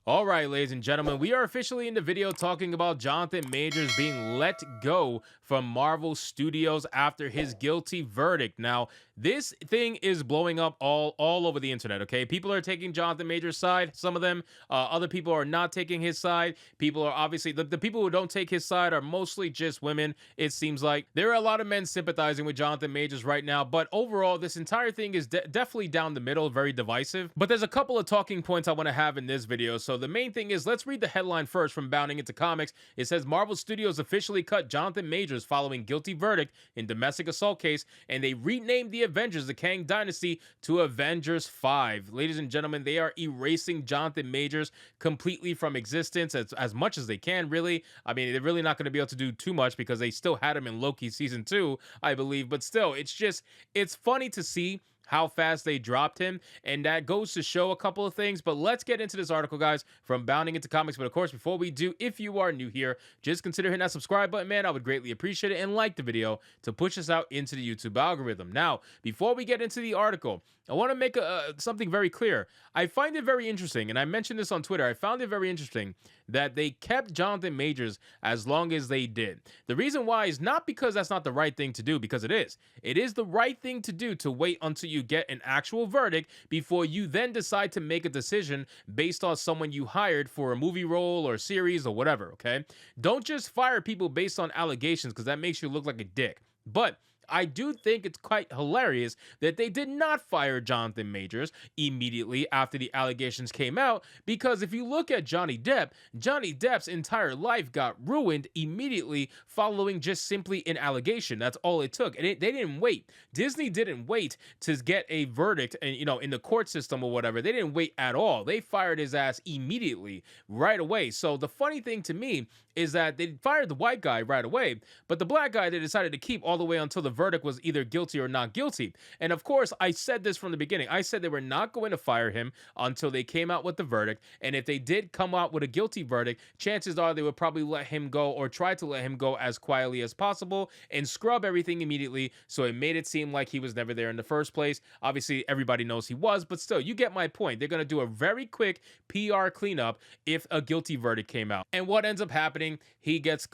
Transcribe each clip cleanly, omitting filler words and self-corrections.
All right, ladies and gentlemen, we are officially in the video talking about Jonathan Majors being let go from Marvel Studios after his guilty verdict. Now, this thing is blowing up all over the internet, okay? People are taking Jonathan Majors' side, some of them. Other people are not taking his side. People are obviously, the people who don't take his side are mostly just women, it seems like. There are a lot of men sympathizing with Jonathan Majors right now, but overall, this entire thing is definitely down the middle, very divisive. But there's a couple of talking points I want to have in this video. So the main thing is, let's read the headline first from Bounding Into Comics. It says Marvel Studios officially cut Jonathan Majors following guilty verdict in domestic assault case, and they renamed the Avengers, the Kang Dynasty, to Avengers 5. Ladies and gentlemen, they are erasing Jonathan Majors completely from existence as much as they can, really. I mean, they're really not going to be able to do too much because they still had him in Loki season 2, I believe. But still, it's funny to see how fast they dropped him, and that goes to show a couple of things. But let's get into this article, guys, from Bounding Into Comics. But of course, before we do, if you are new here, just consider hitting that subscribe button, man. I would greatly appreciate it, and like the video to push us out into the YouTube algorithm. Now, before we get into the article, I want to make something very clear. I find it very interesting, and I mentioned this on Twitter. I found it very interesting that they kept Jonathan Majors as long as they did. The reason why is not because that's not the right thing to do, because it is. It is the right thing to do to wait until you get an actual verdict before you then decide to make a decision based on someone you hired for a movie role or series or whatever, okay? Don't just fire people based on allegations, because that makes you look like a dick. But I do think it's quite hilarious that they did not fire Jonathan Majors immediately after the allegations came out, because if you look at Johnny Depp's entire life got ruined immediately following just simply an allegation. That's all it took. And they didn't wait. Disney didn't wait to get a verdict and in the court system or whatever. They didn't wait at all. They fired his ass immediately, right away. So the funny thing to me is that they fired the white guy right away, but the black guy they decided to keep all the way until the verdict was either guilty or not guilty. And of course, I said this from the beginning. I said they were not going to fire him until they came out with the verdict. And if they did come out with a guilty verdict, chances are they would probably let him go, or try to let him go as quietly as possible, and scrub everything immediately, so it made it seem like he was never there in the first place. Obviously, everybody knows he was, but still, you get my point. They're going to do a very quick PR cleanup if a guilty verdict came out. And what ends up happening, he gets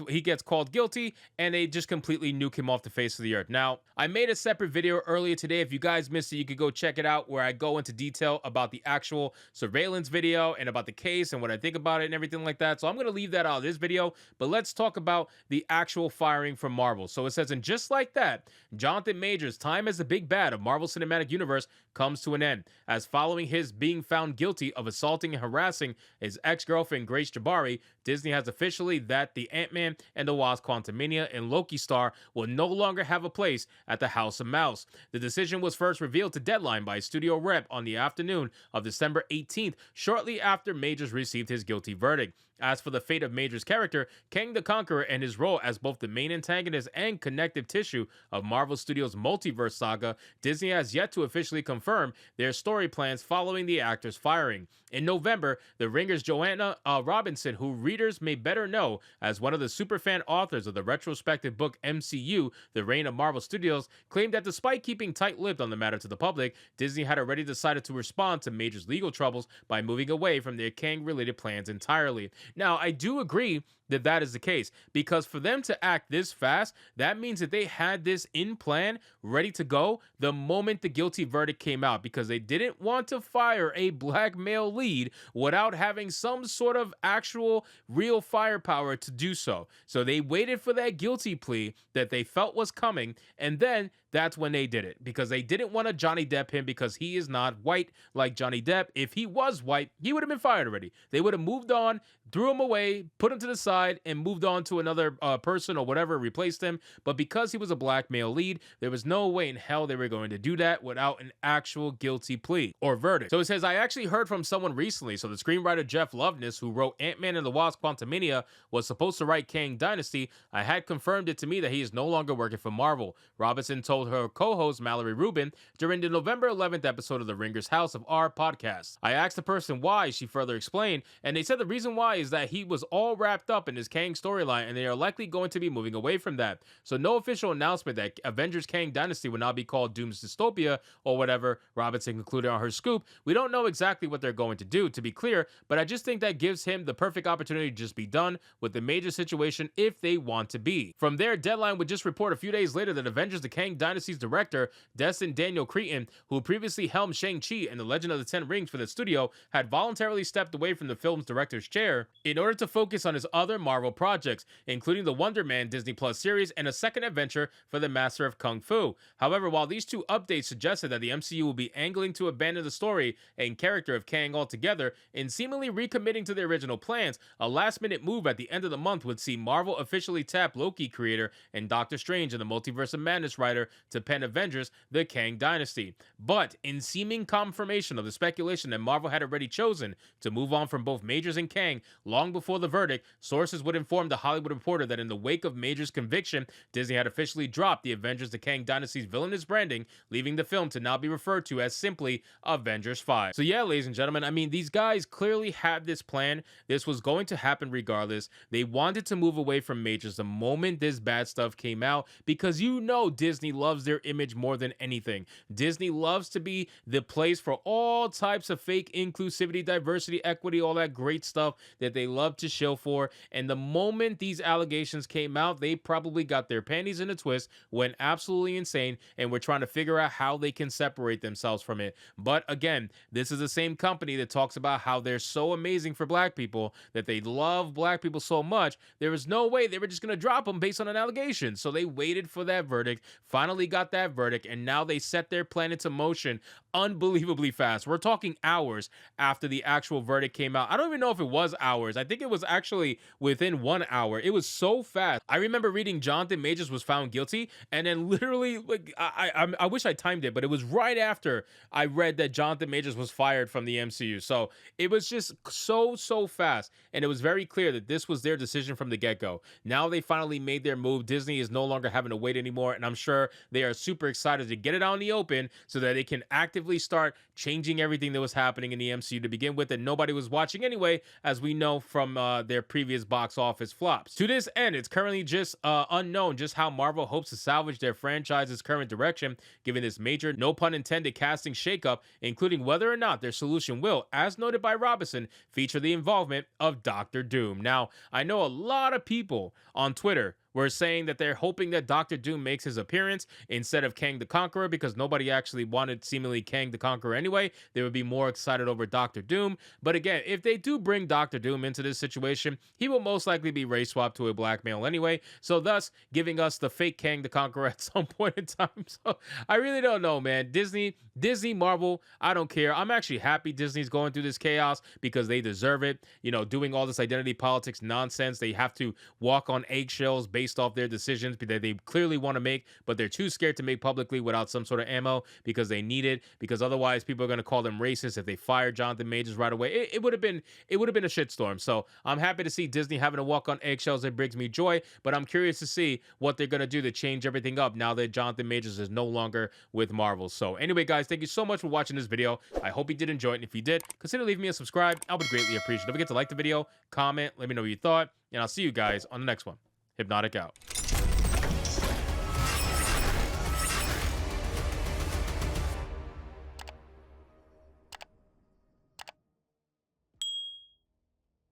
called guilty, and they just completely nuke him off the face of the earth. Now, I made a separate video earlier today. If you guys missed it, you could go check it out, where I go into detail about the actual surveillance video and about the case and what I think about it and everything like that. So I'm going to leave that out of this video, but let's talk about the actual firing from Marvel. So it says, and just like that, Jonathan Majors' time as the big bad of Marvel Cinematic Universe comes to an end, as following his being found guilty of assaulting and harassing his ex-girlfriend Grace Jabari, Disney has officially that the Ant-Man and the Wasp: Quantumania and Loki star will no longer have a place at the House of Mouse. The decision was first revealed to Deadline by a studio rep on the afternoon of December 18th, shortly after Majors received his guilty verdict. As for the fate of Majors' character, Kang the Conqueror, and his role as both the main antagonist and connective tissue of Marvel Studios' multiverse saga, Disney has yet to officially confirm their story plans following the actor's firing. In November, The Ringer's Joanna Robinson, who readers may better know as one of the superfan authors of the retrospective book MCU, The Reign of Marvel Studios, claimed that despite keeping tight-lipped on the matter to the public, Disney had already decided to respond to Majors' legal troubles by moving away from their Kang-related plans entirely. Now, I do agree that that is the case, because for them to act this fast, that means that they had this in plan, ready to go the moment the guilty verdict came out, because they didn't want to fire a black male lead without having some sort of actual real firepower to do so. So they waited for that guilty plea that they felt was coming, and then that's when they did it, because they didn't want to Johnny Depp him, because he is not white like Johnny Depp. If he was white, he would have been fired already. They would have moved on, threw him away, put him to the side, and moved on to another person or whatever, replaced him. But because he was a black male lead, there was no way in hell they were going to do that without an actual guilty plea or verdict. So it says, I actually heard from someone recently. So the screenwriter Jeff Loveness, who wrote Ant-Man and the Wasp: Quantumania, was supposed to write Kang Dynasty. I had confirmed it to me that he is no longer working for Marvel. Robinson told told her co-host Mallory Rubin during the November 11th episode of The Ringer's House of our podcast. I asked the person why, she further explained, and they said the reason why is that he was all wrapped up in his Kang storyline and they are likely going to be moving away from that. So no official announcement that Avengers Kang Dynasty will now be called Doom's Dystopia or whatever, Robinson concluded on her scoop. We don't know exactly what they're going to do, to be clear, but I just think that gives him the perfect opportunity to just be done with the major situation if they want to be. From there, Deadline would just report a few days later that Avengers The Kang Dynasty's director, Destin Daniel Cretton, who previously helmed Shang-Chi and The Legend of the Ten Rings for the studio, had voluntarily stepped away from the film's director's chair in order to focus on his other Marvel projects, including the Wonder Man Disney Plus series and a second adventure for the Master of Kung Fu. However, while these two updates suggested that the MCU will be angling to abandon the story and character of Kang altogether and seemingly recommitting to their original plans, a last-minute move at the end of the month would see Marvel officially tap Loki creator and Doctor Strange and the Multiverse of Madness writer to pen Avengers The Kang Dynasty. But in seeming confirmation of the speculation that Marvel had already chosen to move on from both Majors and Kang long before the verdict, sources would inform The Hollywood Reporter that in the wake of Majors' conviction, Disney had officially dropped the Avengers The Kang Dynasty's villainous branding, leaving the film to now be referred to as simply Avengers 5. So yeah, ladies and gentlemen, I mean, these guys clearly had this plan. This was going to happen regardless. They wanted to move away from Majors the moment this bad stuff came out, because you know Disney loves their image more than anything. Disney loves to be the place for all types of fake inclusivity, diversity, equity, all that great stuff that they love to shill for. And the moment these allegations came out, they probably got their panties in a twist, went absolutely insane, and were trying to figure out how they can separate themselves from it. But again, this is the same company that talks about how they're so amazing for black people, that they love black people so much. There was no way they were just going to drop them based on an allegation. So they waited for that verdict, finally got that verdict, and now they set their plan into motion unbelievably fast. We're talking hours after the actual verdict came out. I don't even know if it was hours. I think it was actually within 1 hour. It was so fast. I remember reading Jonathan Majors was found guilty, and then literally, like, I wish I timed it, but it was right after I read that Jonathan Majors was fired from the MCU. So it was just so fast, and it was very clear that this was their decision from the get-go. Now they finally made their move. Disney is no longer having to wait anymore, and I'm sure they are super excited to get it out in the open so that they can actively start changing everything that was happening in the MCU to begin with that nobody was watching anyway, as we know from their previous box office flops. To this end, it's currently just unknown just how Marvel hopes to salvage their franchise's current direction, given this major, no pun intended, casting shakeup, including whether or not their solution will, as noted by Robinson, feature the involvement of Doctor Doom. Now, I know a lot of people on Twitter were saying that they're hoping that Doctor Doom makes his appearance instead of Kang the Conqueror, because nobody actually wanted seemingly Kang the Conqueror anyway. They would be more excited over Doctor Doom. But again, if they do bring Doctor Doom into this situation, he will most likely be race swapped to a black male anyway, so thus giving us the fake Kang the Conqueror at some point in time. So I really don't know, man. Disney, Marvel, I don't care. I'm actually happy Disney's going through this chaos because they deserve it. You know, doing all this identity politics nonsense. They have to walk on eggshells based off their decisions that they clearly want to make, but they're too scared to make publicly without some sort of ammo because they need it, because otherwise people are going to call them racist if they fire Jonathan Majors right away. It would have been a shitstorm. So I'm happy to see Disney having to walk on eggshells. It brings me joy, but I'm curious to see what they're going to do to change everything up now that Jonathan Majors is no longer with Marvel. So anyway, guys, thank you so much for watching this video. I hope you did enjoy it, and if you did, consider leaving me a subscribe. I would greatly appreciate it. Don't forget to like the video, comment, let me know what you thought, and I'll see you guys on the next one. Hypnotic out.